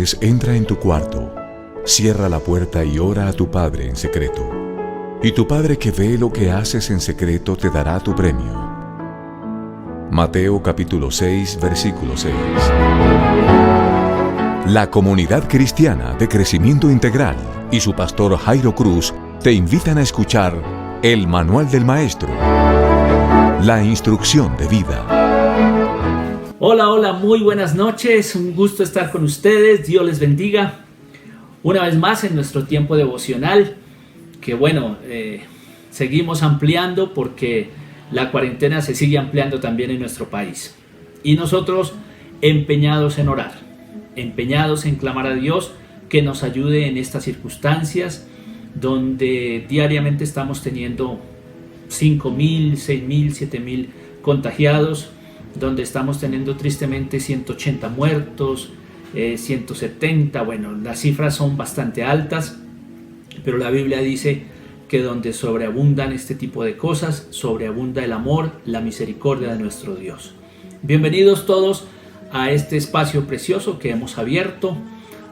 Entonces entra en tu cuarto, cierra la puerta y ora a tu Padre en secreto. Y tu Padre que ve lo que haces en secreto te dará tu premio. Mateo capítulo 6, versículo 6. La Comunidad Cristiana de Crecimiento Integral y su pastor Jairo Cruz te invitan a escuchar el Manual del Maestro, la instrucción de vida. Hola, muy buenas noches, un gusto estar con ustedes, Dios les bendiga. Una vez más en nuestro tiempo devocional, que seguimos ampliando porque la cuarentena se sigue ampliando también en nuestro país. Y nosotros empeñados en orar, empeñados en clamar a Dios que nos ayude en estas circunstancias donde diariamente estamos teniendo 5.000, 6.000, 7.000 contagiados, donde estamos teniendo tristemente 180 muertos, 170, las cifras son bastante altas, pero la Biblia dice que donde sobreabundan este tipo de cosas, sobreabunda el amor, la misericordia de nuestro Dios. Bienvenidos todos a este espacio precioso que hemos abierto,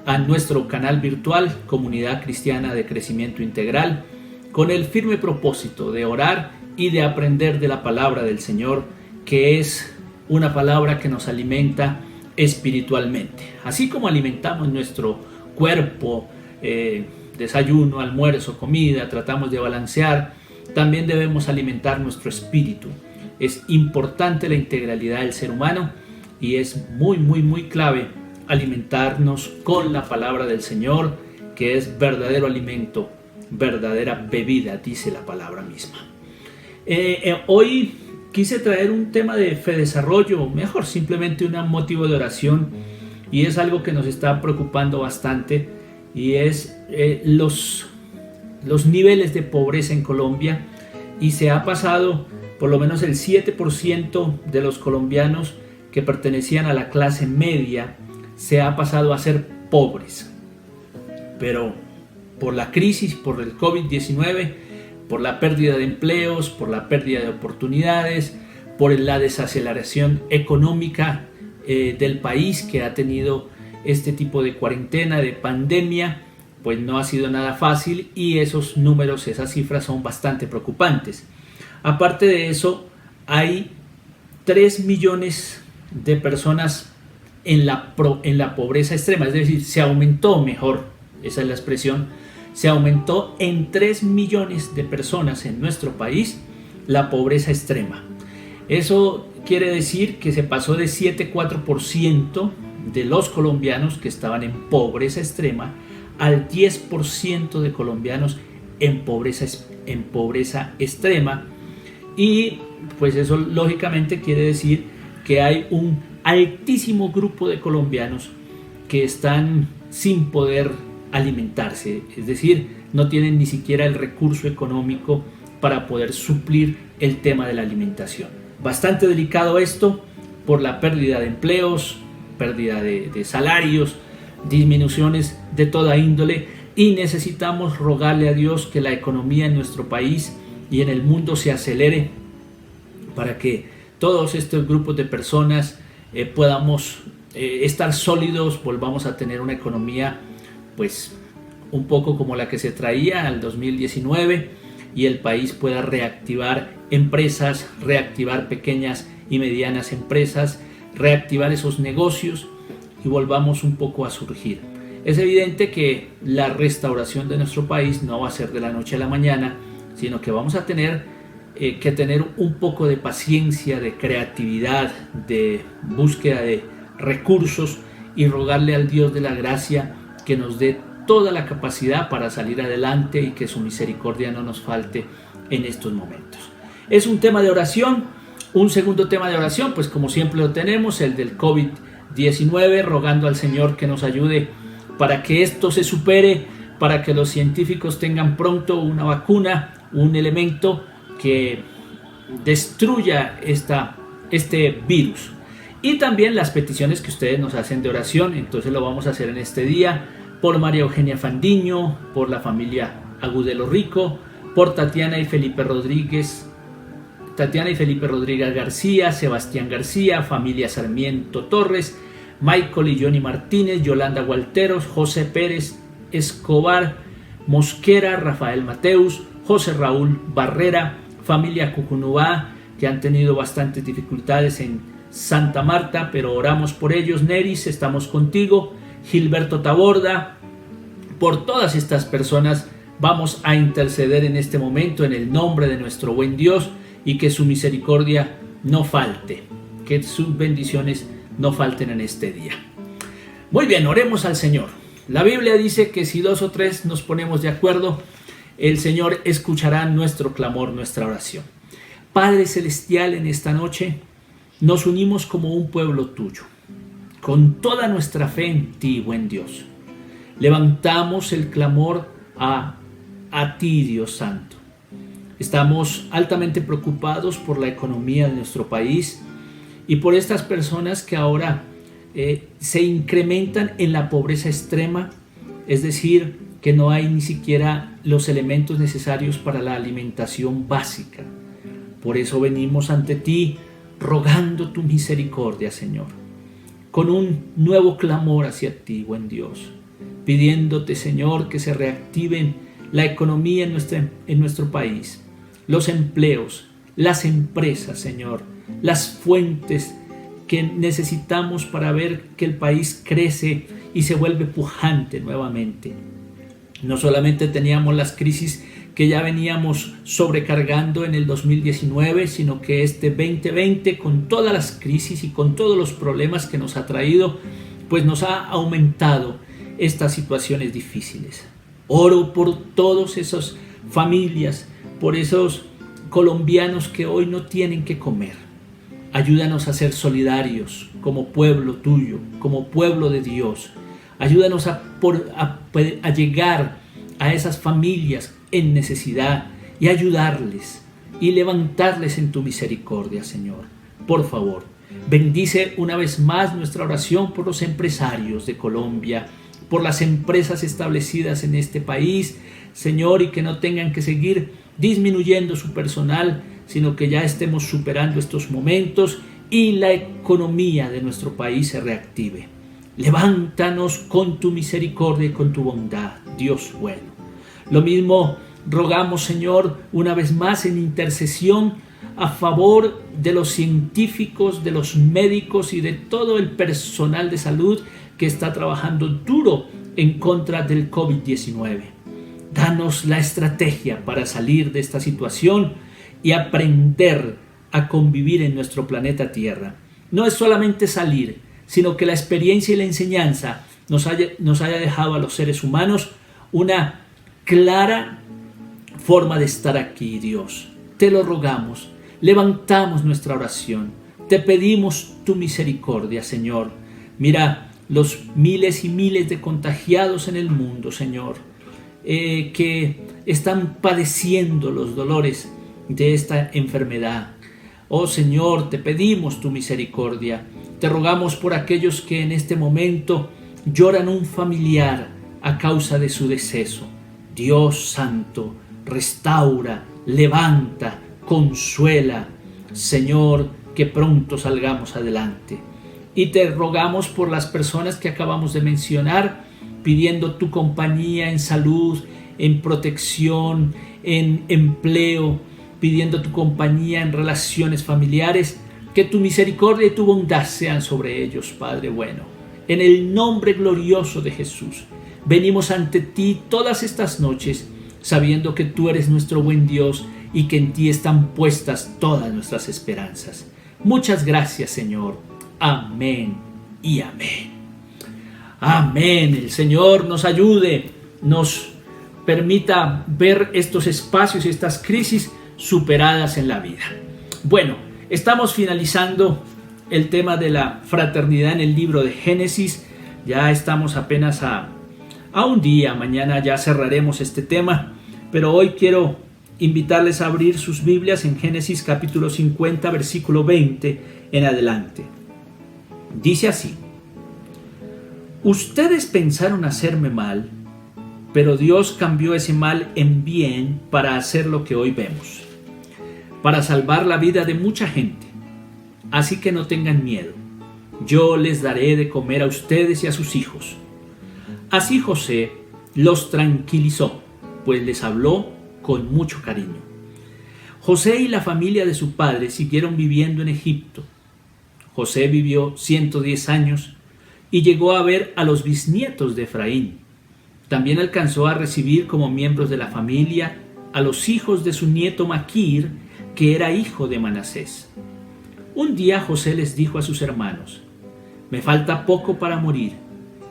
a nuestro canal virtual, Comunidad Cristiana de Crecimiento Integral, con el firme propósito de orar y de aprender de la palabra del Señor, que es una palabra que nos alimenta espiritualmente. Así como alimentamos nuestro cuerpo, desayuno, almuerzo, comida, tratamos de balancear, también debemos alimentar nuestro espíritu. Es importante la integralidad del ser humano y es muy clave alimentarnos con la palabra del Señor, que es verdadero alimento, verdadera bebida, dice la palabra misma. Hoy quise traer un tema de fe desarrollo, mejor simplemente un motivo de oración, y es algo que nos está preocupando bastante, y es los niveles de pobreza en Colombia, y se ha pasado por lo menos el 7% de los colombianos que pertenecían a la clase media se ha pasado a ser pobres. Pero por la crisis, por el COVID-19, por la pérdida de empleos, por la pérdida de oportunidades, por la desaceleración económica del país que ha tenido este tipo de cuarentena, de pandemia, pues no ha sido nada fácil y esos números, esas cifras son bastante preocupantes. Aparte de eso, hay 3 millones de personas en la pobreza extrema, es decir, se aumentó, mejor, esa es la expresión, se aumentó en 3 millones de personas en nuestro país la pobreza extrema. Eso quiere decir que se pasó de 7,4% de los colombianos que estaban en pobreza extrema al 10% de colombianos en pobreza extrema, y pues eso lógicamente quiere decir que hay un altísimo grupo de colombianos que están sin poder alimentarse, es decir, no tienen ni siquiera el recurso económico para poder suplir el tema de la alimentación. Bastante delicado esto por la pérdida de empleos, pérdida de salarios, disminuciones de toda índole, y necesitamos rogarle a Dios que la economía en nuestro país y en el mundo se acelere para que todos estos grupos de personas podamos estar sólidos, volvamos a tener una economía pues un poco como la que se traía al 2019 y el país pueda reactivar empresas, reactivar pequeñas y medianas empresas, reactivar esos negocios y volvamos un poco a surgir. Es evidente que la restauración de nuestro país no va a ser de la noche a la mañana, sino que vamos a tener que tener un poco de paciencia, de creatividad, de búsqueda de recursos y rogarle al Dios de la gracia que nos dé toda la capacidad para salir adelante y que su misericordia no nos falte en estos momentos. Es un tema de oración. Un segundo tema de oración, pues como siempre lo tenemos, el del COVID-19, rogando al Señor que nos ayude para que esto se supere, para que los científicos tengan pronto una vacuna, un elemento que destruya este virus. Y también las peticiones que ustedes nos hacen de oración, entonces lo vamos a hacer en este día, por María Eugenia Fandiño, por la familia Agudelo Rico, por Tatiana y Felipe Rodríguez García, Sebastián García, familia Sarmiento Torres, Michael y Johnny Martínez, Yolanda Gualteros, José Pérez Escobar Mosquera, Rafael Mateus, José Raúl Barrera, familia Cucunubá, que han tenido bastantes dificultades en Santa Marta, pero oramos por ellos. Neris, estamos contigo. Gilberto Taborda, por todas estas personas vamos a interceder en este momento en el nombre de nuestro buen Dios, y que su misericordia no falte, que sus bendiciones no falten en este día. Muy bien, oremos al Señor. La Biblia dice que si 2 o 3 nos ponemos de acuerdo, el Señor escuchará nuestro clamor, nuestra oración. Padre Celestial, en esta noche nos unimos como un pueblo tuyo, con toda nuestra fe en ti, buen Dios. Levantamos el clamor a ti, Dios Santo. Estamos altamente preocupados por la economía de nuestro país y por estas personas que ahora se incrementan en la pobreza extrema, es decir, que no hay ni siquiera los elementos necesarios para la alimentación básica. Por eso venimos ante ti rogando tu misericordia, Señor, con un nuevo clamor hacia ti, buen Dios, pidiéndote, Señor, que se reactiven la economía en nuestro país, los empleos, las empresas, Señor, las fuentes que necesitamos para ver que el país crece y se vuelve pujante nuevamente. No solamente teníamos las crisis que ya veníamos sobrecargando en el 2019, sino que este 2020, con todas las crisis y con todos los problemas que nos ha traído, pues nos ha aumentado estas situaciones difíciles. Oro por todas esas familias, por esos colombianos que hoy no tienen que comer. Ayúdanos a ser solidarios como pueblo tuyo, como pueblo de Dios. Ayúdanos a llegar a esas familias en necesidad y ayudarles y levantarles en tu misericordia, Señor. Por favor, bendice una vez más nuestra oración por los empresarios de Colombia, por las empresas establecidas en este país, Señor, y que no tengan que seguir disminuyendo su personal, sino que ya estemos superando estos momentos y la economía de nuestro país se reactive. Levántanos con tu misericordia y con tu bondad, Dios bueno. Lo mismo rogamos, Señor, una vez más en intercesión a favor de los científicos, de los médicos y de todo el personal de salud que está trabajando duro en contra del COVID-19. Danos la estrategia para salir de esta situación y aprender a convivir en nuestro planeta Tierra. No es solamente salir, sino que la experiencia y la enseñanza nos haya dejado a los seres humanos una clara forma de estar aquí, Dios. Te lo rogamos, levantamos nuestra oración, te pedimos tu misericordia, Señor. Mira los miles y miles de contagiados en el mundo, Señor, que están padeciendo los dolores de esta enfermedad. Oh Señor, te pedimos tu misericordia. Te rogamos por aquellos que en este momento lloran un familiar a causa de su deceso. Dios Santo, restaura, levanta, consuela. Señor, que pronto salgamos adelante. Y te rogamos por las personas que acabamos de mencionar, pidiendo tu compañía en salud, en protección, en empleo, pidiendo tu compañía en relaciones familiares, que tu misericordia y tu bondad sean sobre ellos, Padre bueno. En el nombre glorioso de Jesús, venimos ante ti todas estas noches, sabiendo que tú eres nuestro buen Dios y que en ti están puestas todas nuestras esperanzas. Muchas gracias, Señor. Amén y amén. Amén. El Señor nos ayude, nos permita ver estos espacios y estas crisis superadas en la vida. Bueno, estamos finalizando el tema de la fraternidad en el libro de Génesis. Ya estamos apenas a un día, mañana ya cerraremos este tema, pero hoy quiero invitarles a abrir sus Biblias en Génesis capítulo 50, versículo 20 en adelante. Dice así: ustedes pensaron hacerme mal, pero Dios cambió ese mal en bien para hacer lo que hoy vemos, para salvar la vida de mucha gente. Así que no tengan miedo. yo les daré de comer a ustedes y a sus hijos. Así José los tranquilizó, pues les habló con mucho cariño. José y la familia de su padre siguieron viviendo en Egipto. José vivió 110 años y llegó a ver a los bisnietos de Efraín. También alcanzó a recibir como miembros de la familia a los hijos de su nieto Maquir, que era hijo de Manasés. Un día José les dijo a sus hermanos: me falta poco para morir,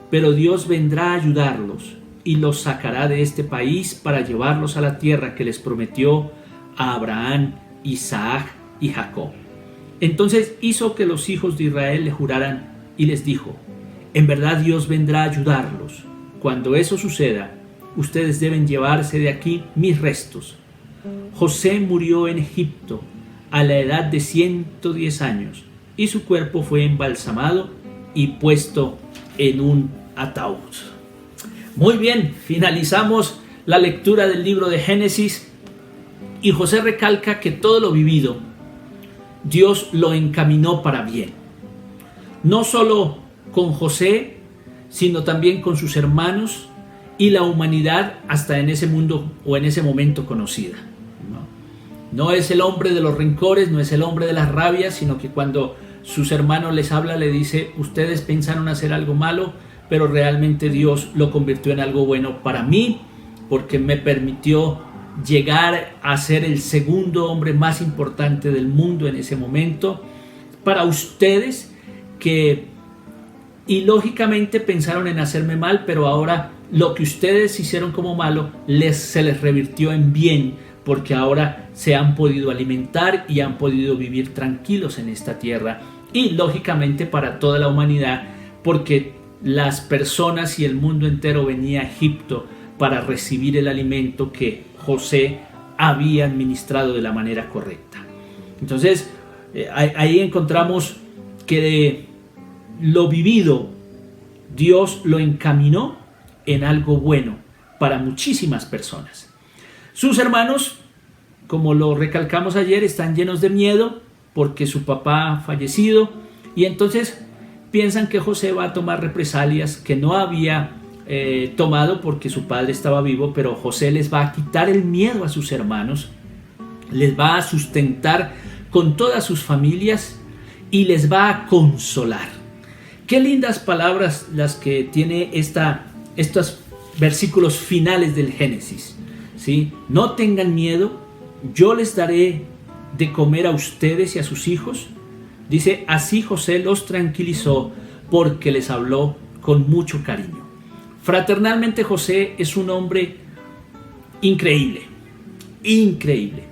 pero Dios vendrá a ayudarlos y los sacará de este país para llevarlos a la tierra que les prometió a Abraham, Isaac y Jacob. Entonces hizo que los hijos de Israel le juraran y les dijo: en verdad Dios vendrá a ayudarlos. Cuando eso suceda, ustedes deben llevarse de aquí mis restos. José murió en Egipto a la edad de 110 años y su cuerpo fue embalsamado y puesto en un ataúd. Muy bien, finalizamos la lectura del libro de Génesis y José recalca que todo lo vivido Dios lo encaminó para bien. No solo con José, sino también con sus hermanos y la humanidad hasta en ese mundo o en ese momento conocida. No es el hombre de los rencores, no es el hombre de las rabias, sino que cuando sus hermanos les habla, le dice: ustedes pensaron hacer algo malo, pero realmente Dios lo convirtió en algo bueno para mí, porque me permitió llegar a ser el segundo hombre más importante del mundo en ese momento. Para ustedes que ilógicamente pensaron en hacerme mal, pero ahora lo que ustedes hicieron como malo se les revirtió en bien, porque ahora se han podido alimentar y han podido vivir tranquilos en esta tierra. Y lógicamente para toda la humanidad, porque las personas y el mundo entero venía a Egipto para recibir el alimento que José había administrado de la manera correcta. Entonces ahí encontramos que de lo vivido Dios lo encaminó en algo bueno para muchísimas personas. Sus hermanos, como lo recalcamos ayer, están llenos de miedo porque su papá ha fallecido, y entonces piensan que José va a tomar represalias que no había tomado porque su padre estaba vivo, pero José les va a quitar el miedo a sus hermanos, les va a sustentar con todas sus familias y les va a consolar. Qué lindas palabras las que tiene estos versículos finales del Génesis, ¿sí? No tengan miedo, yo les daré de comer a ustedes y a sus hijos. Dice: así José los tranquilizó porque les habló con mucho cariño. Fraternalmente, José es un hombre increíble, increíble.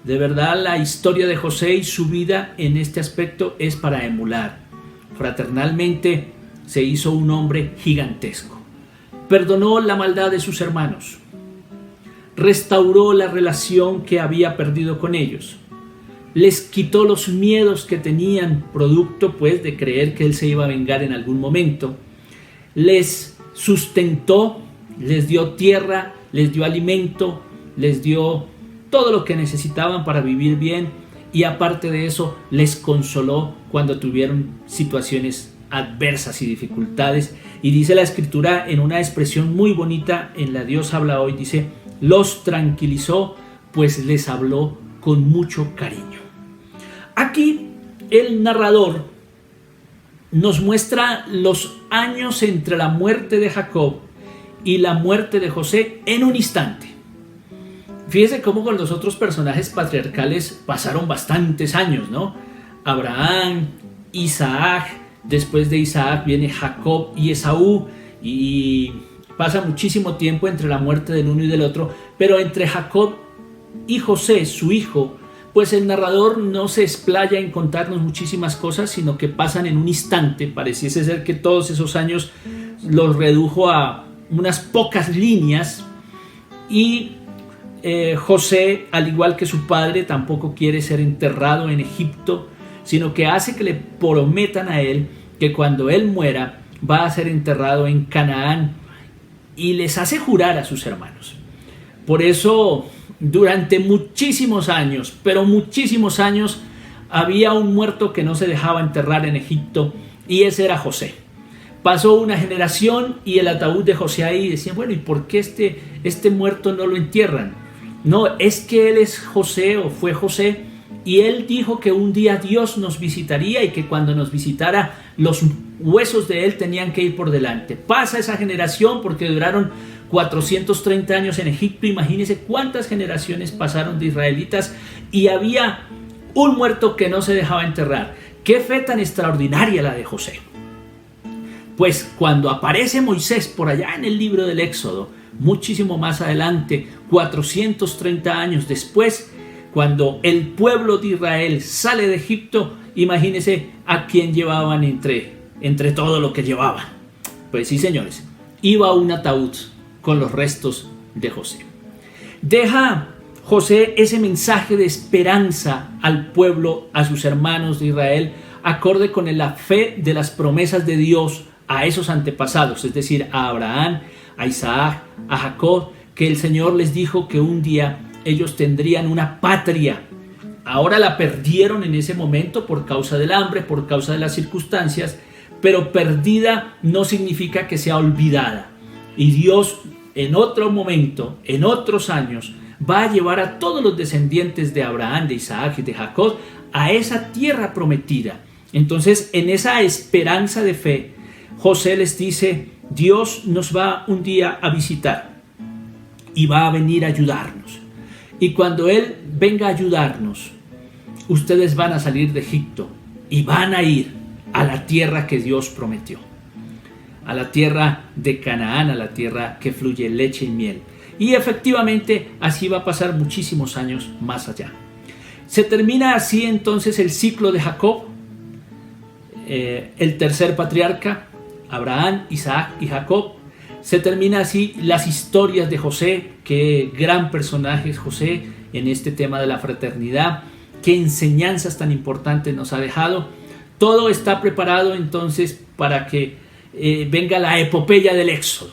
De verdad, la historia de José y su vida en este aspecto es para emular. Fraternalmente se hizo un hombre gigantesco. Perdonó la maldad de sus hermanos. Restauró la relación que había perdido con ellos. Les quitó los miedos que tenían, producto pues de creer que él se iba a vengar en algún momento. Les sustentó, les dio tierra, les dio alimento, les dio todo lo que necesitaban para vivir bien, y aparte de eso les consoló cuando tuvieron situaciones adversas y dificultades. Y dice la Escritura en una expresión muy bonita en la Dios habla hoy, dice: los tranquilizó, pues les habló con mucho cariño. Aquí el narrador nos muestra los años entre la muerte de Jacob y la muerte de José en un instante. Fíjese cómo con los otros personajes patriarcales pasaron bastantes años, ¿no? Abraham, Isaac, después de Isaac viene Jacob y Esaú, y pasa muchísimo tiempo entre la muerte del uno y del otro, pero entre Jacob y José, su hijo, pues el narrador no se explaya en contarnos muchísimas cosas, sino que pasan en un instante. Pareciese ser que todos esos años los redujo a unas pocas líneas, y José, al igual que su padre, tampoco quiere ser enterrado en Egipto, sino que hace que le prometan a él que cuando él muera va a ser enterrado en Canaán, y les hace jurar a sus hermanos. Por eso durante muchísimos años, pero muchísimos años, había un muerto que no se dejaba enterrar en Egipto, y ese era José. Pasó una generación y el ataúd de José ahí, decían, bueno, ¿y por qué este muerto no lo entierran? No, es que él es José o fue José, y él dijo que un día Dios nos visitaría y que cuando nos visitara los huesos de él tenían que ir por delante. Pasa esa generación porque duraron 430 años en Egipto. Imagínense cuántas generaciones pasaron de israelitas y había un muerto que no se dejaba enterrar. Qué fe tan extraordinaria la de José. Pues cuando aparece Moisés por allá en el libro del Éxodo, muchísimo más adelante, 430 años después, cuando el pueblo de Israel sale de Egipto, imagínense a quién llevaban entre todo lo que llevaban. Pues sí, señores, iba un ataúd con los restos de José. Deja José ese mensaje de esperanza al pueblo, a sus hermanos de Israel, acorde con la fe de las promesas de Dios a esos antepasados, es decir, a Abraham, a Isaac, a Jacob, que el Señor les dijo que un día ellos tendrían una patria. Ahora la perdieron en ese momento por causa del hambre, por causa de las circunstancias, pero perdida no significa que sea olvidada. Y Dios en otro momento, en otros años, va a llevar a todos los descendientes de Abraham, de Isaac y de Jacob a esa tierra prometida. Entonces, en esa esperanza de fe, José les dice, Dios nos va un día a visitar y va a venir a ayudarnos. Y cuando Él venga a ayudarnos, ustedes van a salir de Egipto y van a ir a la tierra que Dios prometió, a la tierra de Canaán, a la tierra que fluye leche y miel. Y efectivamente así va a pasar muchísimos años más allá. Se termina así entonces el ciclo de Jacob, el tercer patriarca, Abraham, Isaac y Jacob. Se termina así las historias de José. Qué gran personaje es José en este tema de la fraternidad. Qué enseñanzas tan importantes nos ha dejado. Todo está preparado entonces para que venga la epopeya del Éxodo.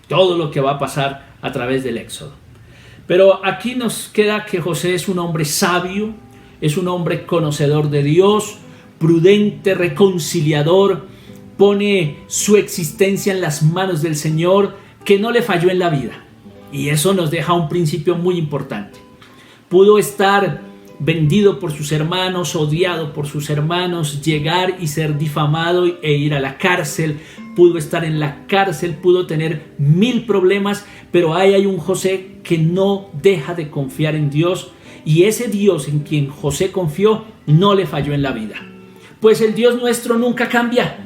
Todo lo que va a pasar a través del Éxodo. Pero aquí nos queda que José es un hombre sabio, es un hombre conocedor de Dios, prudente, reconciliador, pone su existencia en las manos del Señor, que no le falló en la vida. Y eso nos deja un principio muy importante. Pudo estar vendido por sus hermanos, odiado por sus hermanos, llegar y ser difamado e ir a la cárcel. Pudo estar en la cárcel, pudo tener 1000 problemas, pero ahí hay un José que no deja de confiar en Dios, y ese Dios en quien José confió no le falló en la vida. Pues el Dios nuestro nunca cambia.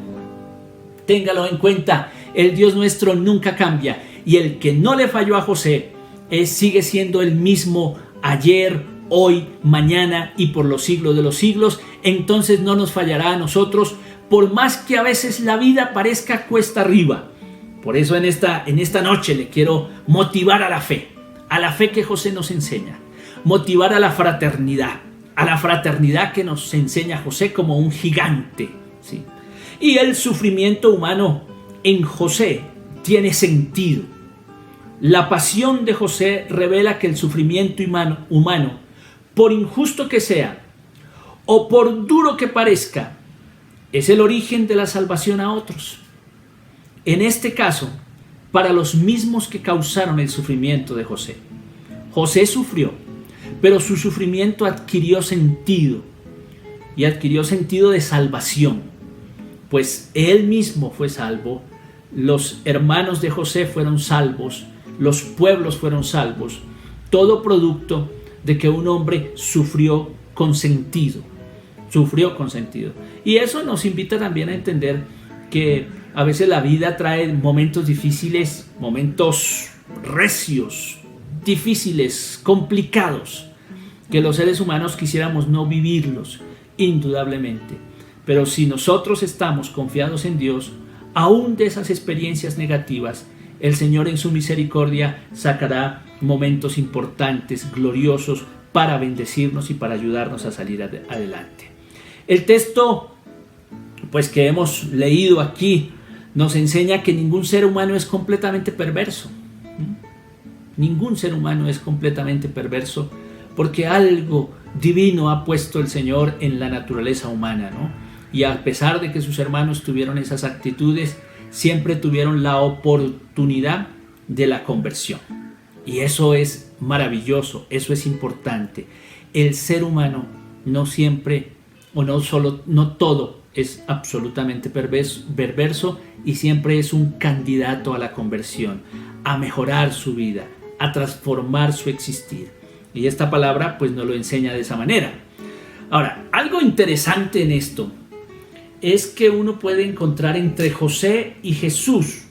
Téngalo en cuenta, el Dios nuestro nunca cambia, y el que no le falló a José sigue siendo el mismo ayer, hoy, mañana y por los siglos de los siglos. Entonces no nos fallará a nosotros, por más que a veces la vida parezca cuesta arriba. Por eso en esta noche le quiero motivar a la fe que José nos enseña, motivar a la fraternidad que nos enseña José como un gigante, ¿sí? Y el sufrimiento humano en José tiene sentido. La pasión de José revela que el sufrimiento humano, por injusto que sea o por duro que parezca, es el origen de la salvación a otros. En este caso, para los mismos que causaron el sufrimiento de José. José sufrió, pero su sufrimiento adquirió sentido, y adquirió sentido de salvación. Pues él mismo fue salvo, los hermanos de José fueron salvos, los pueblos fueron salvos, todo producto de que un hombre sufrió con sentido. Y eso nos invita también a entender que a veces la vida trae momentos difíciles, momentos recios, difíciles, complicados, que los seres humanos quisiéramos no vivirlos, indudablemente. Pero si nosotros estamos confiados en Dios, aún de esas experiencias negativas, el Señor en su misericordia sacará momentos importantes, gloriosos, para bendecirnos y para ayudarnos a salir adelante. El texto pues que hemos leído aquí nos enseña que ningún ser humano es completamente perverso. Ningún ser humano es completamente perverso, porque algo divino ha puesto el Señor en la naturaleza humana, ¿no? y a pesar de que sus hermanos tuvieron esas actitudes, siempre tuvieron la oportunidad de la conversión. Y eso es maravilloso, eso es importante. El ser humano no siempre, o no todo es absolutamente perverso, y siempre es un candidato a la conversión, a mejorar su vida, a transformar su existir. Y esta palabra pues nos lo enseña de esa manera. Ahora, algo interesante en esto es que uno puede encontrar entre José y Jesús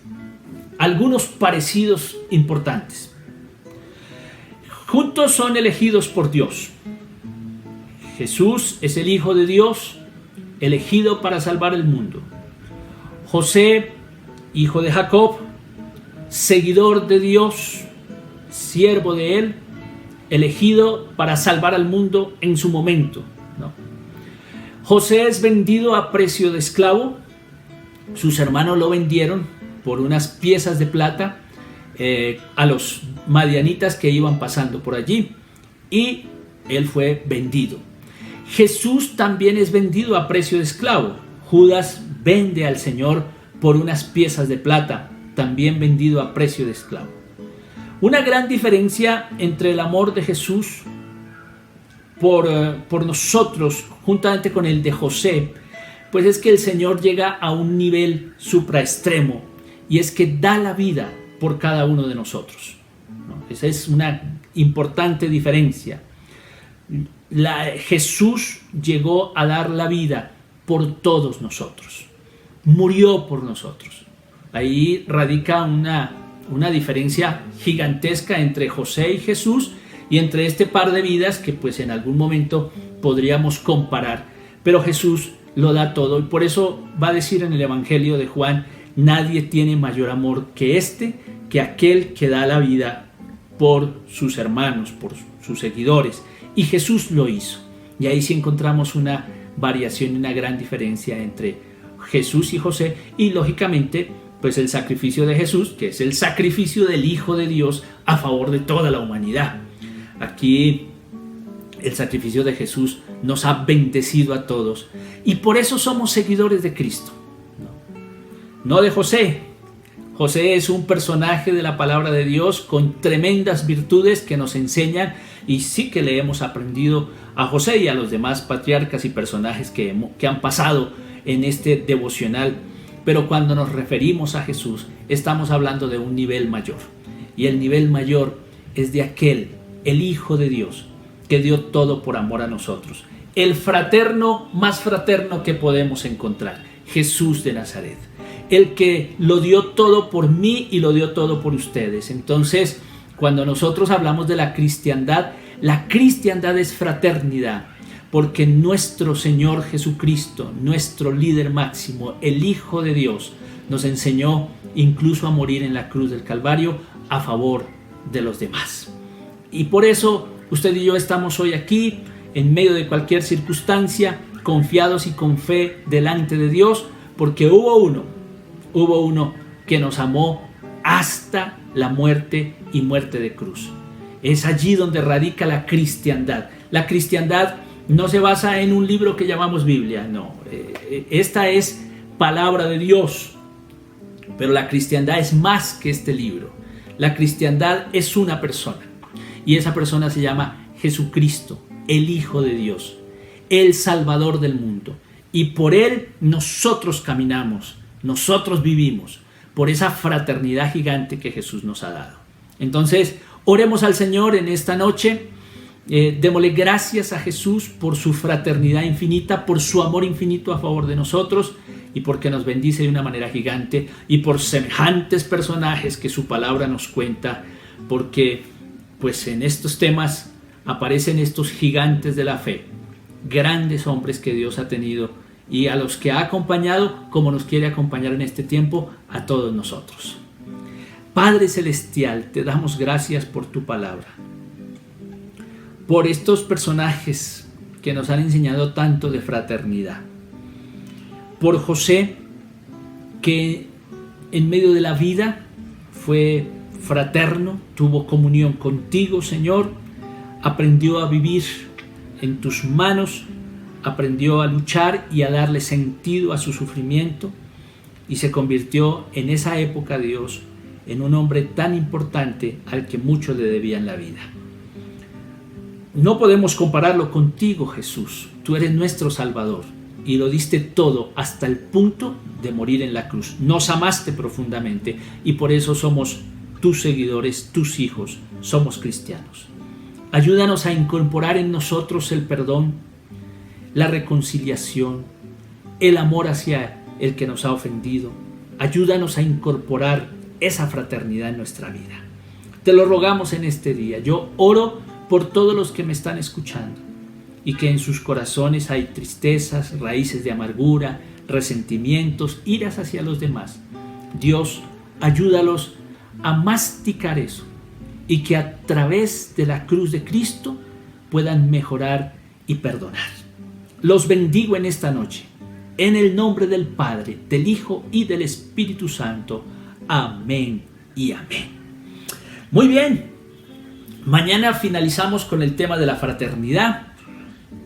algunos parecidos importantes. Juntos son elegidos por Dios. Jesús es el Hijo de Dios, elegido para salvar el mundo. José, hijo de Jacob, seguidor de Dios, siervo de Él, elegido para salvar al mundo en su momento, ¿no? José es vendido a precio de esclavo. Sus hermanos lo vendieron por unas piezas de plata a los madianitas que iban pasando por allí, y él fue vendido. Jesús también es vendido a precio de esclavo. Judas vende al Señor por unas piezas de plata, también vendido a precio de esclavo. Una gran diferencia entre el amor de Jesús por nosotros, juntamente con el de José, pues es que el Señor llega a un nivel supraextremo, y es que da la vida por cada uno de nosotros, ¿no? Esa es una importante diferencia. Jesús llegó a dar la vida por todos nosotros, murió por nosotros. Ahí radica una diferencia gigantesca entre José y Jesús, y entre este par de vidas que pues en algún momento podríamos comparar, pero Jesús lo da todo, y por eso va a decir en el Evangelio de Juan: nadie tiene mayor amor que aquel que da la vida por sus hermanos, por sus seguidores, y Jesús lo hizo. Y ahí sí encontramos una variación y una gran diferencia entre Jesús y José, y lógicamente pues el sacrificio de Jesús, que es el sacrificio del Hijo de Dios a favor de toda la humanidad. Aquí el sacrificio de Jesús nos ha bendecido a todos, y por eso somos seguidores de Cristo, no de José. José es un personaje de la palabra de Dios con tremendas virtudes que nos enseñan, y sí que le hemos aprendido a José y a los demás patriarcas y personajes que han pasado en este devocional. Pero cuando nos referimos a Jesús, estamos hablando de un nivel mayor, y el nivel mayor es de aquel, el Hijo de Dios, que dio todo por amor a nosotros, el fraterno más fraterno que podemos encontrar, Jesús de Nazaret, el que lo dio todo por mí y lo dio todo por ustedes. Entonces, cuando nosotros hablamos de la cristiandad es fraternidad, porque nuestro Señor Jesucristo, nuestro líder máximo, el Hijo de Dios, nos enseñó incluso a morir en la cruz del Calvario a favor de los demás. Y por eso usted y yo estamos hoy aquí, en medio de cualquier circunstancia, confiados y con fe delante de Dios, porque hubo uno que nos amó hasta la muerte, y muerte de cruz. Es allí donde radica la cristiandad. La cristiandad no se basa en un libro que llamamos Biblia, no. Esta es palabra de Dios, pero la cristiandad es más que este libro. La cristiandad es una persona, y esa persona se llama Jesucristo, el Hijo de Dios, el Salvador del mundo, y por Él nosotros caminamos, nosotros vivimos, por esa fraternidad gigante que Jesús nos ha dado. Entonces, oremos al Señor en esta noche, démosle gracias a Jesús por su fraternidad infinita, por su amor infinito a favor de nosotros, y porque nos bendice de una manera gigante, y por semejantes personajes que su palabra nos cuenta, porque pues en estos temas aparecen estos gigantes de la fe, grandes hombres que Dios ha tenido, y a los que ha acompañado, como nos quiere acompañar en este tiempo, a todos nosotros. Padre Celestial, te damos gracias por tu palabra, por estos personajes que nos han enseñado tanto de fraternidad, por José, que en medio de la vida fue fraterno, tuvo comunión contigo, Señor, aprendió a vivir en tus manos, aprendió a luchar y a darle sentido a su sufrimiento y se convirtió en esa época, Dios, en un hombre tan importante al que muchos le debían la vida. No podemos compararlo contigo, Jesús. Tú eres nuestro Salvador y lo diste todo hasta el punto de morir en la cruz. Nos amaste profundamente y por eso somos tus seguidores, tus hijos, somos cristianos. Ayúdanos a incorporar en nosotros el perdón, la reconciliación, el amor hacia el que nos ha ofendido. Ayúdanos a incorporar esa fraternidad en nuestra vida. Te lo rogamos en este día. Yo oro por todos los que me están escuchando y que en sus corazones hay tristezas, raíces de amargura, resentimientos, iras hacia los demás. Dios, ayúdalos a masticar eso y que a través de la cruz de Cristo puedan mejorar y perdonar. Los bendigo en esta noche, en el nombre del Padre, del Hijo y del Espíritu Santo. Amén y amén. Muy bien, mañana finalizamos con el tema de la fraternidad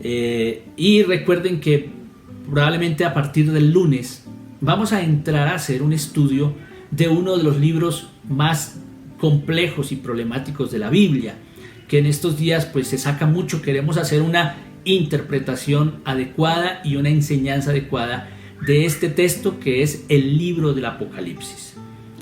y recuerden que probablemente a partir del lunes vamos a entrar a hacer un estudio de uno de los libros más complejos y problemáticos de la Biblia, que en estos días pues se saca mucho. Queremos hacer una interpretación adecuada y una enseñanza adecuada de este texto que es el libro del Apocalipsis.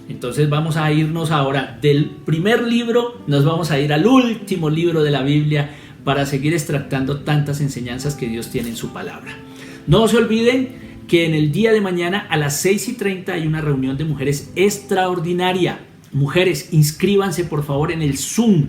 Entonces vamos a irnos ahora del primer libro, nos vamos a ir al último libro de la Biblia para seguir extractando tantas enseñanzas que Dios tiene en su palabra. No se olviden que en el día de mañana a las 6:30 hay una reunión de mujeres extraordinaria. Mujeres, inscríbanse por favor en el Zoom.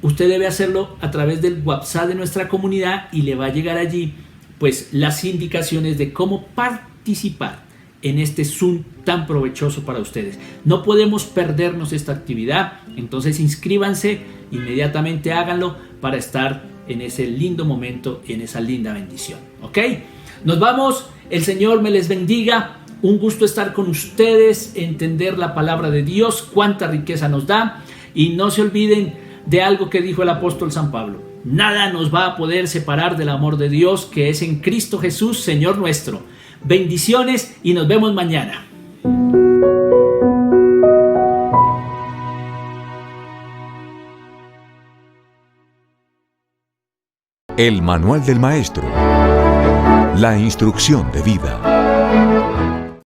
Usted debe hacerlo a través del WhatsApp de nuestra comunidad y le va a llegar allí pues las indicaciones de cómo participar en este Zoom tan provechoso para ustedes. No podemos perdernos esta actividad, entonces inscríbanse, inmediatamente háganlo para estar en ese lindo momento y en esa linda bendición. ¿Ok? Nos vamos, el Señor me les bendiga. Un gusto estar con ustedes, entender la palabra de Dios, cuánta riqueza nos da. Y no se olviden de algo que dijo el apóstol San Pablo: nada nos va a poder separar del amor de Dios que es en Cristo Jesús, Señor nuestro. Bendiciones y nos vemos mañana. El Manual del Maestro. La instrucción de vida.